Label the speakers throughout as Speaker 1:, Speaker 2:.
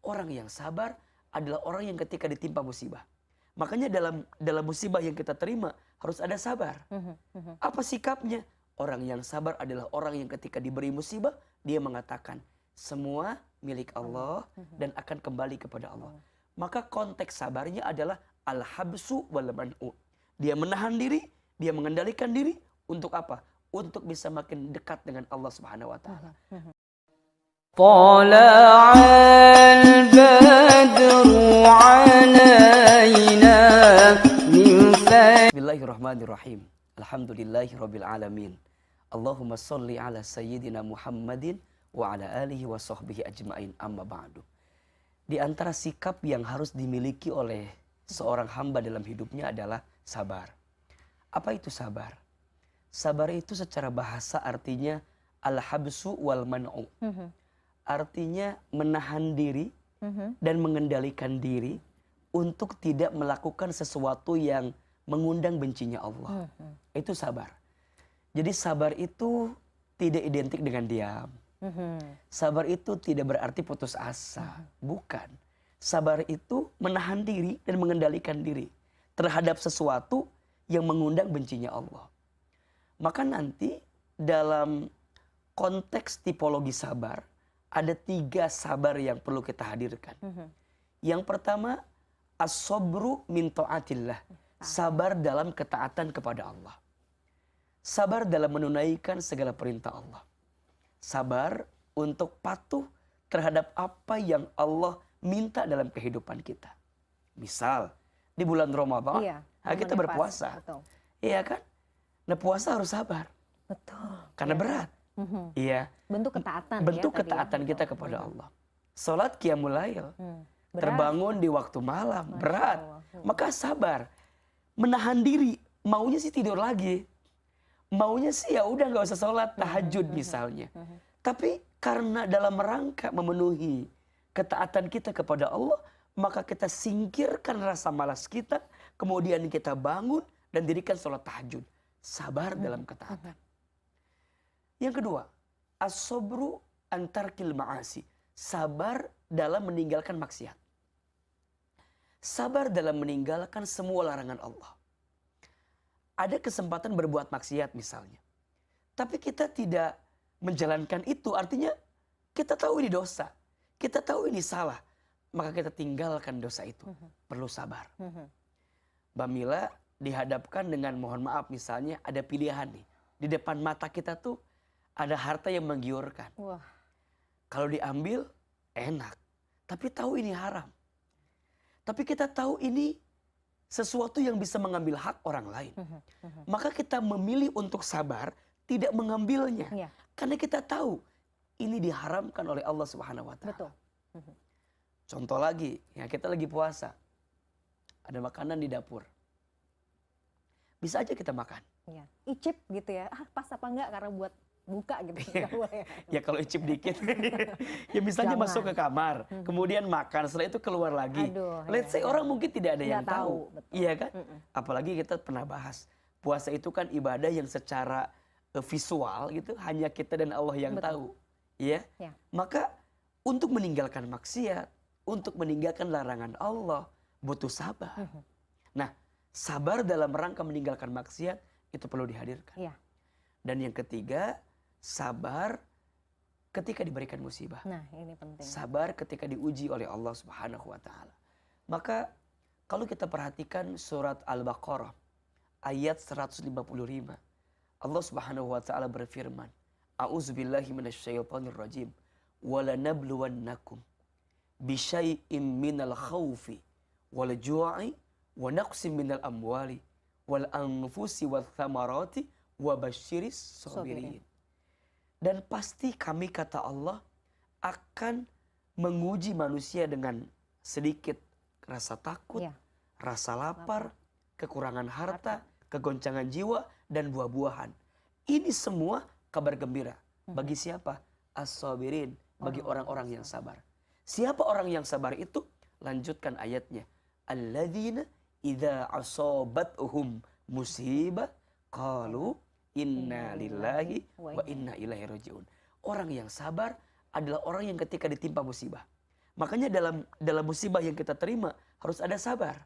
Speaker 1: orang yang sabar adalah orang yang ketika ditimpa musibah. Makanya dalam musibah yang kita terima harus ada sabar. Apa sikapnya? Orang yang sabar adalah orang yang ketika diberi musibah dia mengatakan semua milik Allah dan akan kembali kepada Allah. Maka konteks sabarnya adalah al-habsu wal man'u. Dia menahan diri, dia mengendalikan diri untuk apa? Untuk bisa makin dekat dengan Allah Subhanahu wa taala.
Speaker 2: طلع البدر علينا من
Speaker 1: Bismillahirrahmanirrahim. Alhamdulillahirabbil alamin. Allahumma shalli ala sayyidina Muhammadin wa ala alihi wa sahbihi ajmain. Amma ba'du. Di antara sikap yang harus dimiliki oleh seorang hamba dalam hidupnya adalah sabar. Apa itu sabar? Sabar itu secara bahasa artinya al-habsu wal man'u. Artinya menahan diri dan mengendalikan diri untuk tidak melakukan sesuatu yang mengundang bencinya Allah. Itu sabar. Jadi sabar itu tidak identik dengan diam. Sabar itu tidak berarti putus asa. Bukan. Sabar itu menahan diri dan mengendalikan diri terhadap sesuatu yang mengundang bencinya Allah. Maka nanti dalam konteks tipologi sabar ada 3 sabar yang perlu kita hadirkan. Yang pertama, as-sabru min ta'atillah. Sabar dalam ketaatan kepada Allah. Sabar dalam menunaikan segala perintah Allah. Sabar untuk patuh terhadap apa yang Allah minta dalam kehidupan kita. Misal, di bulan Ramadan, kita berpuasa. Iya kan? Nah, puasa harus sabar.
Speaker 3: Betul.
Speaker 1: Karena berat. Iya.
Speaker 3: Bentuk ketaatan.
Speaker 1: Bentuk ketaatan kita kepada Allah. Salat qiyamul lail. Terbangun di waktu malam, berat. Maka sabar. Menahan diri, maunya sih tidur lagi. Maunya sih ya udah enggak usah salat tahajud misalnya. Tapi karena dalam rangka memenuhi ketaatan kita kepada Allah, maka kita singkirkan rasa malas kita, kemudian kita bangun dan dirikan salat tahajud. Sabar dalam ketaatan. Yang kedua, as-sabru an tarkil ma'asi. Sabar dalam meninggalkan maksiat. Sabar dalam meninggalkan semua larangan Allah. Ada kesempatan berbuat maksiat misalnya. Tapi kita tidak menjalankan itu, artinya kita tahu ini dosa. Kita tahu ini salah. Maka kita tinggalkan dosa itu. Perlu sabar. Mbak Mila dihadapkan dengan mohon maaf misalnya ada pilihan nih. Di depan mata kita tuh ada harta yang menggiurkan.
Speaker 3: Wah.
Speaker 1: Kalau diambil enak, tapi tahu ini haram. Tapi kita tahu ini sesuatu yang bisa mengambil hak orang lain. Maka kita memilih untuk sabar, tidak mengambilnya. Karena kita tahu ini diharamkan oleh Allah Subhanahu wa taala.
Speaker 3: Betul.
Speaker 1: Contoh lagi, ya kita lagi puasa. Ada makanan di dapur. Bisa aja kita makan.
Speaker 3: Iya. Icip gitu ya. Pas apa enggak karena buat buka gitu.
Speaker 1: Ya kalau icip dikit. Ya misalnya masuk ke kamar, kemudian makan, setelah itu keluar lagi. Let's say orang mungkin tidak ada yang tahu. Iya kan? Apalagi kita pernah bahas. Puasa itu kan ibadah yang secara visual gitu, hanya kita dan Allah yang tahu. Iya? Maka untuk meninggalkan maksiat, untuk meninggalkan larangan Allah, butuh sabar. Nah, sabar dalam rangka meninggalkan maksiat itu perlu dihadirkan. Dan yang ketiga, sabar ketika diberikan musibah.
Speaker 3: Nah, ini penting.
Speaker 1: Sabar ketika diuji oleh Allah Subhanahu wa taala. Maka kalau kita perhatikan surat Al-Baqarah ayat 155. Allah Subhanahu wa taala berfirman, A'udzubillahi minasyaitonir rajim. Walanabluwannakum bisyai'im minal khaufi wal ju'i wa naqsim minal amwali wal anfusi wath thamarati wa basyiris sabirin. Dan pasti kami kata Allah akan menguji manusia dengan sedikit rasa takut, rasa lapar, kekurangan harta, kegoncangan jiwa dan buah-buahan. Ini semua kabar gembira bagi siapa? As-sabirin, bagi orang-orang yang sabar. Siapa orang yang sabar itu? Lanjutkan ayatnya. Alladzina idza asabatuhum musibah qalu inna lillahi wa inna ilaihi raji'un. Orang yang sabar adalah orang yang ketika ditimpa musibah, Makanya dalam musibah yang kita terima harus ada sabar.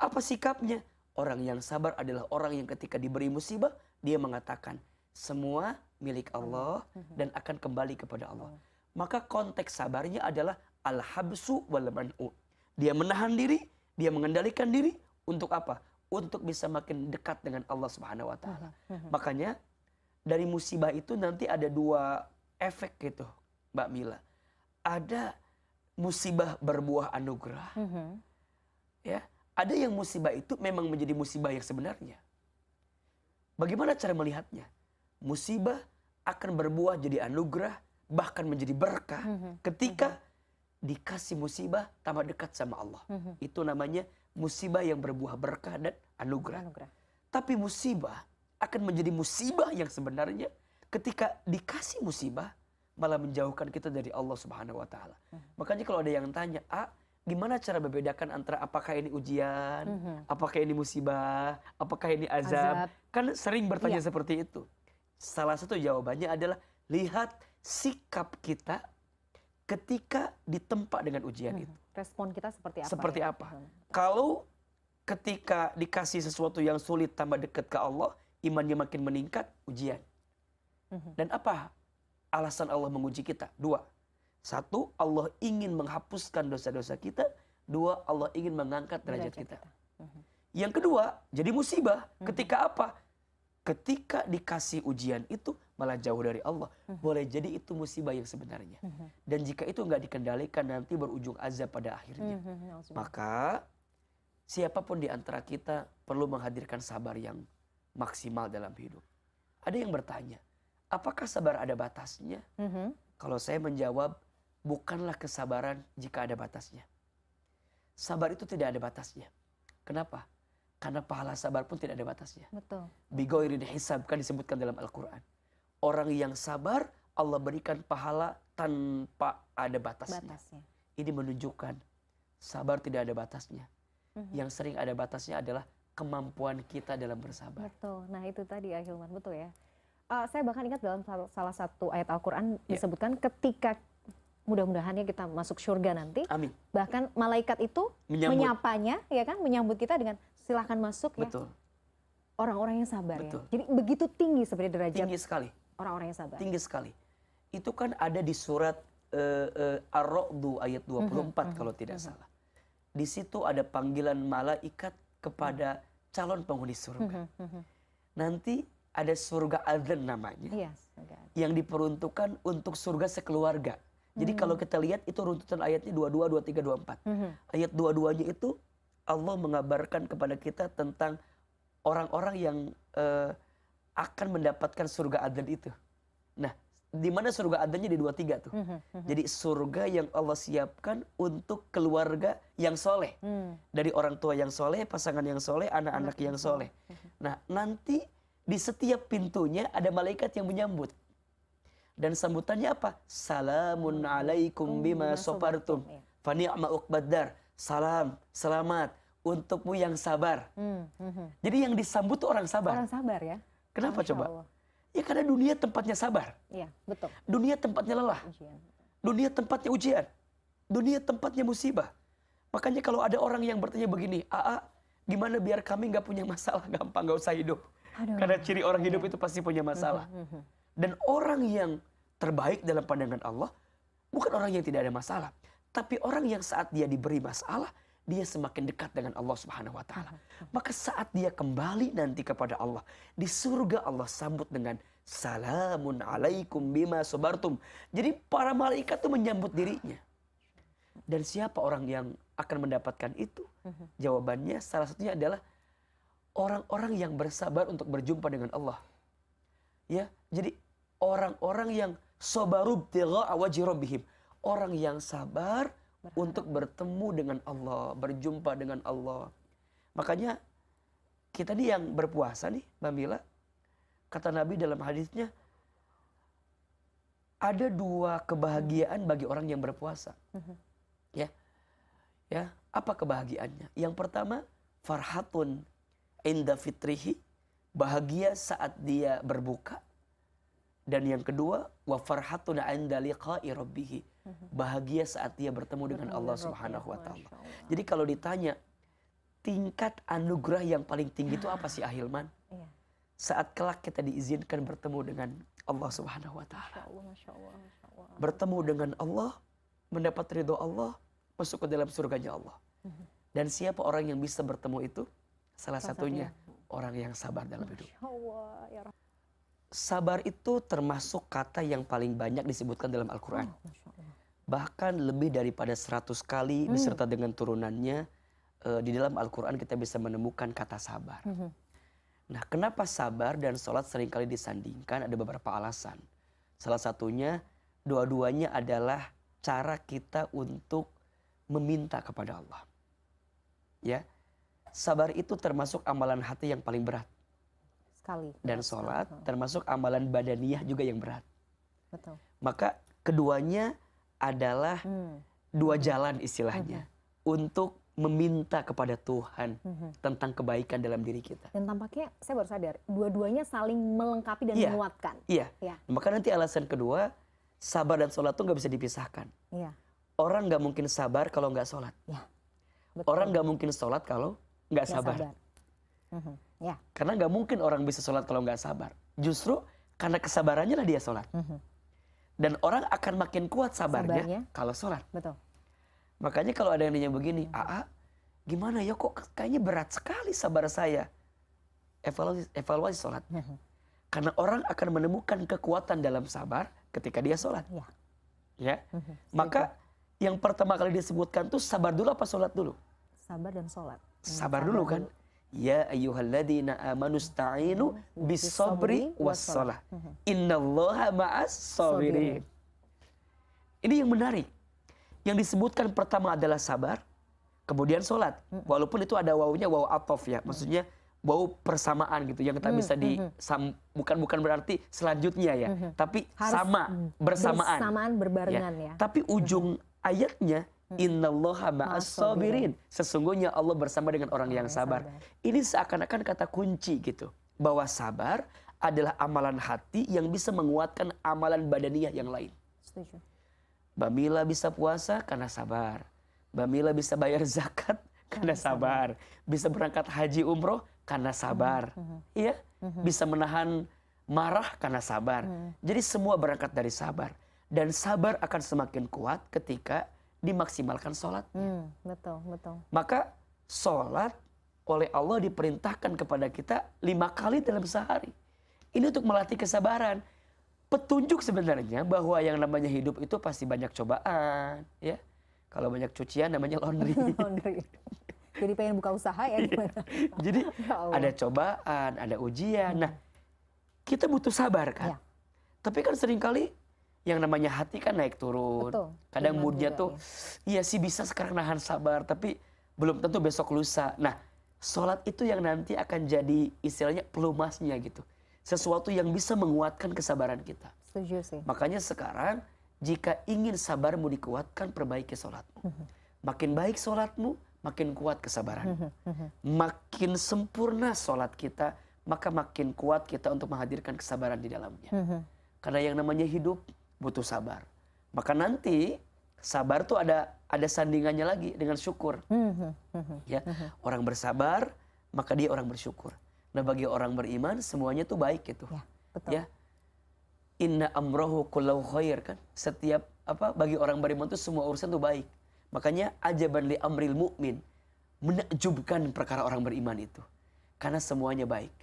Speaker 1: Apa sikapnya? Orang yang sabar adalah orang yang ketika diberi musibah dia mengatakan semua milik Allah dan akan kembali kepada Allah. Maka konteks sabarnya adalah al-habsu wal man'u. Dia menahan diri, dia mengendalikan diri untuk apa? Untuk bisa makin dekat dengan Allah Subhanahu wa taala. Makanya dari musibah itu nanti ada dua efek gitu, Mbak Mila. Ada musibah berbuah anugerah. Ya, ada yang musibah itu memang menjadi musibah yang sebenarnya. Bagaimana cara melihatnya? Musibah akan berbuah jadi anugerah, bahkan menjadi berkah ketika dikasih musibah tambah dekat sama Allah. Itu namanya musibah yang berbuah berkah dan anugerah. Tapi musibah akan menjadi musibah yang sebenarnya ketika dikasih musibah malah menjauhkan kita dari Allah Subhanahu wa taala. Makanya kalau ada yang tanya, gimana cara membedakan antara apakah ini ujian, apakah ini musibah, apakah ini azab? Kan sering bertanya seperti itu. Salah satu jawabannya adalah lihat sikap kita ketika ditempa dengan ujian itu.
Speaker 3: Respon kita seperti apa?
Speaker 1: Seperti apa? Kalau ketika dikasih sesuatu yang sulit tambah dekat ke Allah, imannya makin meningkat, ujian. Dan apa alasan Allah menguji kita? Dua. Satu, Allah ingin menghapuskan dosa-dosa kita. Dua, Allah ingin mengangkat derajat kita. Yang kedua, jadi musibah. Ketika apa? Ketika dikasih ujian itu malah jauh dari Allah. Boleh jadi itu musibah yang sebenarnya. Dan jika itu nggak dikendalikan nanti berujung azab pada akhirnya. Maka siapapun di antara kita perlu menghadirkan sabar yang maksimal dalam hidup. Ada yang bertanya, apakah sabar ada batasnya? Kalau saya menjawab, bukanlah kesabaran jika ada batasnya. Sabar itu tidak ada batasnya. Kenapa? Karena pahala sabar pun tidak ada batasnya.
Speaker 3: Betul.
Speaker 1: Bighairi hisab kan disebutkan dalam Al-Quran. Orang yang sabar, Allah berikan pahala tanpa ada batasnya. Ini menunjukkan sabar tidak ada batasnya. Yang sering ada batasnya adalah kemampuan kita dalam bersabar.
Speaker 3: Betul. Nah itu tadi Ahilman, betul ya. Saya bahkan ingat dalam salah satu ayat Al-Quran disebutkan ketika mudah-mudahan ya kita masuk surga nanti.
Speaker 1: Amin.
Speaker 3: Bahkan malaikat itu menyapanya, ya kan, menyambut kita dengan silahkan masuk.
Speaker 1: Betul.
Speaker 3: Ya. Orang-orang yang sabar.
Speaker 1: Betul.
Speaker 3: Ya. Jadi begitu tinggi sebenarnya derajat.
Speaker 1: Tinggi sekali.
Speaker 3: Orang-orang yang sabar.
Speaker 1: Tinggi sekali. Itu kan ada di surat Ar-Ra'd ayat 24 kalau tidak salah. Di situ ada panggilan malaikat kepada calon penghuni surga. Nanti ada surga adzan namanya. Yang diperuntukkan untuk surga sekeluarga. Jadi kalau kita lihat itu runtutan ayatnya 22, 23, 24. Ayat 22-nya itu Allah mengabarkan kepada kita tentang orang-orang yang akan mendapatkan surga adzan itu. Nah, di mana surga adzannya di 23 tuh. Jadi surga yang Allah siapkan untuk keluarga yang soleh. Dari orang tua yang soleh, pasangan yang soleh, anak-anak yang soleh. Nah, nanti di setiap pintunya ada malaikat yang menyambut. Dan sambutannya apa? Salamun alaikum bima sabartum. Fa ni'ma uqbaddar. Salam, selamat untukmu yang sabar. Jadi yang disambut tuh orang sabar.
Speaker 3: Orang sabar ya.
Speaker 1: Kenapa coba? Ya karena dunia tempatnya sabar.
Speaker 3: Iya, betul.
Speaker 1: Dunia tempatnya lelah. Dunia tempatnya ujian. Dunia tempatnya musibah. Makanya kalau ada orang yang bertanya begini, gimana biar kami nggak punya masalah? Gampang, nggak usah hidup. Karena ciri orang hidup itu pasti punya masalah. Dan orang yang terbaik dalam pandangan Allah bukan orang yang tidak ada masalah, tapi orang yang saat dia diberi masalah, dia semakin dekat dengan Allah Subhanahu wa taala. Maka saat dia kembali nanti kepada Allah, di surga Allah sambut dengan salamun alaikum bima sabartum. Jadi para malaikat itu menyambut dirinya. Dan siapa orang yang akan mendapatkan itu? Jawabannya salah satunya adalah orang-orang yang bersabar untuk berjumpa dengan Allah. Ya, jadi orang-orang yang sabarub tigha'a wajhi rabbihim, orang yang sabar untuk bertemu dengan Allah, berjumpa dengan Allah. Makanya kita nih yang berpuasa nih, Mbak Mila, kata Nabi dalam hadisnya, ada dua kebahagiaan bagi orang yang berpuasa. Ya, apa kebahagiaannya? Yang pertama, farhatun inda fitrihi, bahagia saat dia berbuka. Dan yang kedua, wa farhatun 'inda liqa'i rabbih, bahagia saat dia bertemu dengan
Speaker 3: Bertemu
Speaker 1: Allah
Speaker 3: dengan
Speaker 1: Subhanahu wa
Speaker 3: Rabbnya,
Speaker 1: taala.
Speaker 3: Masya Allah.
Speaker 1: Jadi kalau ditanya tingkat anugerah yang paling tinggi itu apa sih Ahilman?
Speaker 3: Iya.
Speaker 1: Saat kelak kita diizinkan bertemu dengan Allah Subhanahu wa taala.
Speaker 3: Masya Allah, Masya Allah, Masya Allah.
Speaker 1: Bertemu dengan Allah, mendapat ridho Allah, masuk ke dalam surganya Allah. Dan siapa orang yang bisa bertemu itu? Salah satunya orang yang sabar dalam hidup.
Speaker 3: Masya Allah, ya Rabbi.
Speaker 1: Sabar itu termasuk kata yang paling banyak disebutkan dalam Al-Quran.
Speaker 3: Masya Allah.
Speaker 1: Bahkan lebih daripada 100 kali beserta dengan turunannya. Di dalam Al-Quran kita bisa menemukan kata sabar. Nah, kenapa sabar dan sholat seringkali disandingkan? Ada beberapa alasan. Salah satunya, dua-duanya adalah cara kita untuk meminta kepada Allah. Ya, sabar itu termasuk amalan hati yang paling berat.
Speaker 3: Sekali.
Speaker 1: Dan sholat termasuk amalan badaniyah juga yang berat.
Speaker 3: Betul.
Speaker 1: Maka keduanya adalah dua jalan istilahnya untuk meminta kepada Tuhan tentang kebaikan dalam diri kita.
Speaker 3: Dan tampaknya saya baru sadar, dua-duanya saling melengkapi dan
Speaker 1: Iya.
Speaker 3: menguatkan.
Speaker 1: Iya.
Speaker 3: Iya.
Speaker 1: Maka nanti alasan kedua, sabar dan sholat tuh nggak bisa dipisahkan.
Speaker 3: Iya.
Speaker 1: Orang nggak mungkin sabar kalau nggak sholat.
Speaker 3: Ya.
Speaker 1: Orang nggak mungkin sholat kalau nggak
Speaker 3: Nggak
Speaker 1: sabar.
Speaker 3: Ya.
Speaker 1: Karena nggak mungkin orang bisa sholat kalau nggak sabar. Justru karena kesabarannya lah dia sholat. Dan orang akan makin kuat sabarnya
Speaker 3: Sabarnya.
Speaker 1: kalau sholat.
Speaker 3: Betul.
Speaker 1: Makanya kalau ada yang nanya begini, Aa, gimana ya kok kayaknya berat sekali sabar saya. Evaluasi sholat. Karena orang akan menemukan kekuatan dalam sabar ketika dia sholat.
Speaker 3: Ya.
Speaker 1: Ya. Maka yang pertama kali disebutkan tuh sabar dulu apa sholat dulu?
Speaker 3: Sabar dan sholat.
Speaker 1: Sabar dulu kan. Ya ayyuhalladzina amanu sta'inu bis sabri was shalah. Innallaha ma'as sabirin. Ini yang menarik. Yang disebutkan pertama adalah sabar, kemudian sholat. Walaupun itu ada wawunya waw atof ya. Maksudnya waw persamaan gitu. Yang tak bisa bukan berarti selanjutnya ya. Tapi sama, bersamaan.
Speaker 3: Bersamaan, berbarengan ya.
Speaker 1: Tapi ujung ayatnya innallaha ma'as sabirin. Sesungguhnya Allah bersama dengan orang yang sabar. Ini seakan-akan kata kunci gitu. Bahwa sabar adalah amalan hati yang bisa menguatkan amalan badaniyah yang lain.
Speaker 3: Setuju.
Speaker 1: Bamila bisa puasa karena sabar. Bamila bisa bayar zakat karena sabar. Bisa berangkat haji umroh karena sabar. Iya? Bisa menahan marah karena sabar. Jadi semua berangkat dari sabar. Dan sabar akan semakin kuat ketika dimaksimalkan sholatnya.
Speaker 3: Betul, betul.
Speaker 1: Maka sholat oleh Allah diperintahkan kepada kita 5 kali dalam sehari. Ini untuk melatih kesabaran. Petunjuk sebenarnya bahwa yang namanya hidup itu pasti banyak cobaan. Ya, kalau banyak cucian namanya laundry.
Speaker 3: Laundry. Jadi pengen buka usaha ya gimana?
Speaker 1: Jadi
Speaker 3: Ya Allah.
Speaker 1: ada cobaan, ada ujian. Nah, kita butuh sabar kan.
Speaker 3: Ya.
Speaker 1: Tapi kan seringkali yang namanya hati kan naik turun.
Speaker 3: Betul.
Speaker 1: Kadang
Speaker 3: Iman
Speaker 1: moodnya
Speaker 3: juga,
Speaker 1: tuh, iya sih bisa sekarang nahan sabar, tapi belum tentu besok lusa. Nah, sholat itu yang nanti akan jadi istilahnya pelumasnya gitu. Sesuatu yang bisa menguatkan kesabaran kita.
Speaker 3: Setuju sih.
Speaker 1: Makanya sekarang, jika ingin sabarmu dikuatkan, perbaiki sholatmu. Makin baik sholatmu, makin kuat kesabaranmu. Makin sempurna sholat kita, maka makin kuat kita untuk menghadirkan kesabaran di dalamnya. Karena yang namanya hidup butuh sabar. Maka nanti sabar tuh ada sandingannya lagi dengan syukur. Ya, orang bersabar maka dia orang bersyukur. Nah, bagi orang beriman semuanya tuh baik gitu.
Speaker 3: Ya, betul.
Speaker 1: Ya. Inna amrohu kullahu khair kan. Setiap bagi orang beriman tuh semua urusan tuh baik. Makanya ajaban li amril mu'min. Menakjubkan perkara orang beriman itu. Karena semuanya baik.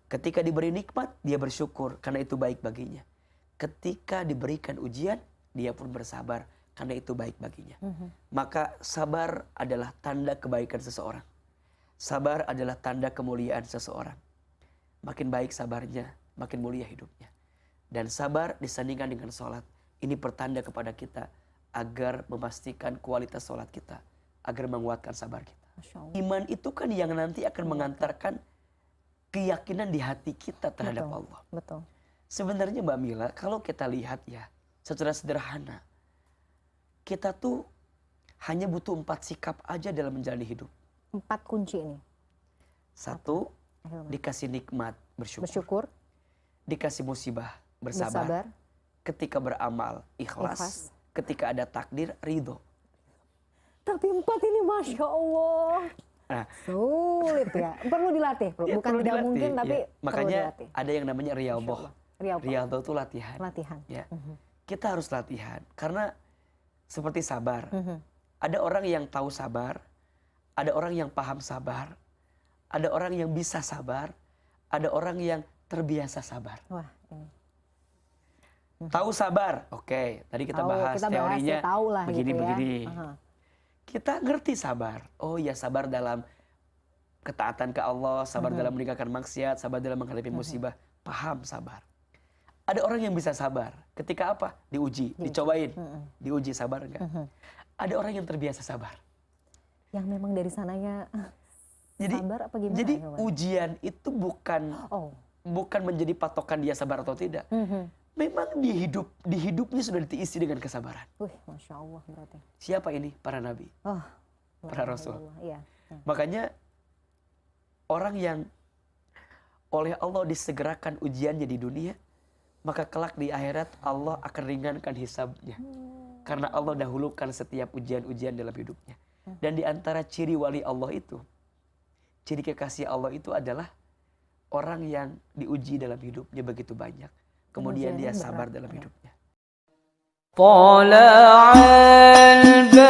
Speaker 1: Ketika diberi nikmat, dia bersyukur karena itu baik baginya. Ketika diberikan ujian, dia pun bersabar karena itu baik baginya. Maka sabar adalah tanda kebaikan seseorang. Sabar adalah tanda kemuliaan seseorang. Makin baik sabarnya, makin mulia hidupnya. Dan sabar disandingkan dengan sholat. Ini pertanda kepada kita agar memastikan kualitas sholat kita, agar menguatkan sabar kita.
Speaker 3: Masya Allah.
Speaker 1: Iman itu kan yang nanti akan mengantarkan keyakinan di hati kita terhadap
Speaker 3: Betul,
Speaker 1: Allah.
Speaker 3: betul.
Speaker 1: Sebenarnya Mbak Mila, kalau kita lihat ya, secara sederhana, kita tuh hanya butuh 4 sikap aja dalam menjalani hidup.
Speaker 3: 4 kunci ini.
Speaker 1: 1,
Speaker 3: Ahilman.
Speaker 1: dikasih nikmat, bersyukur.
Speaker 3: Bersyukur,
Speaker 1: Dikasih musibah, bersabar.
Speaker 3: bersabar,
Speaker 1: Ketika beramal, ikhlas.
Speaker 3: Ikhlas.
Speaker 1: ketika ada takdir, ridho.
Speaker 3: Tapi 4 ini Masya Allah.
Speaker 1: Nah,
Speaker 3: Sulit ya. Perlu dilatih.
Speaker 1: ya,
Speaker 3: Bukan
Speaker 1: perlu
Speaker 3: tidak
Speaker 1: dilatih,
Speaker 3: mungkin, tapi
Speaker 1: ya.
Speaker 3: perlu
Speaker 1: Makanya
Speaker 3: dilatih.
Speaker 1: ada yang namanya
Speaker 3: Masya
Speaker 1: riyadhah.
Speaker 3: Allah. Riyadhah.
Speaker 1: Riyadhah itu latihan.
Speaker 3: Latihan.
Speaker 1: Ya. Kita harus latihan. Karena seperti sabar.
Speaker 3: Mhm.
Speaker 1: Ada orang yang tahu sabar. Ada orang yang paham sabar. Ada orang yang bisa sabar. Ada orang yang terbiasa sabar.
Speaker 3: Wah, ini.
Speaker 1: Tahu sabar. Oke, tadi kita
Speaker 3: Tahu,
Speaker 1: bahas
Speaker 3: kita bahas,
Speaker 1: teorinya
Speaker 3: ya, tahu lah
Speaker 1: begini,
Speaker 3: gitu ya.
Speaker 1: begini.
Speaker 3: Aha.
Speaker 1: Kita ngerti sabar. Oh ya, sabar dalam ketaatan ke Allah, sabar dalam meninggalkan maksiat, sabar dalam menghadapi musibah. Paham sabar. Ada orang yang bisa sabar. Ketika apa? Diuji, dicobain. Diuji sabar enggak? Ada orang yang terbiasa sabar.
Speaker 3: Yang memang dari sananya
Speaker 1: Jadi,
Speaker 3: sabar apa gimana?
Speaker 1: jadi
Speaker 3: Hilman?
Speaker 1: ujian itu bukan menjadi patokan dia sabar atau tidak. Memang di hidupnya sudah diisi dengan kesabaran.
Speaker 3: Wih, Masya Allah berarti.
Speaker 1: Siapa ini? Para nabi,
Speaker 3: Oh,
Speaker 1: para rasul.
Speaker 3: Iya.
Speaker 1: Makanya orang yang oleh Allah disegerakan ujiannya di dunia, maka kelak di akhirat Allah akan ringankan hisabnya. Karena Allah dahulukan setiap ujian-ujian dalam hidupnya. Dan di antara ciri wali Allah itu, ciri kekasih Allah itu adalah orang yang diuji dalam hidupnya begitu banyak. Kemudian dia sabar dalam hidupnya.
Speaker 2: طلع البدر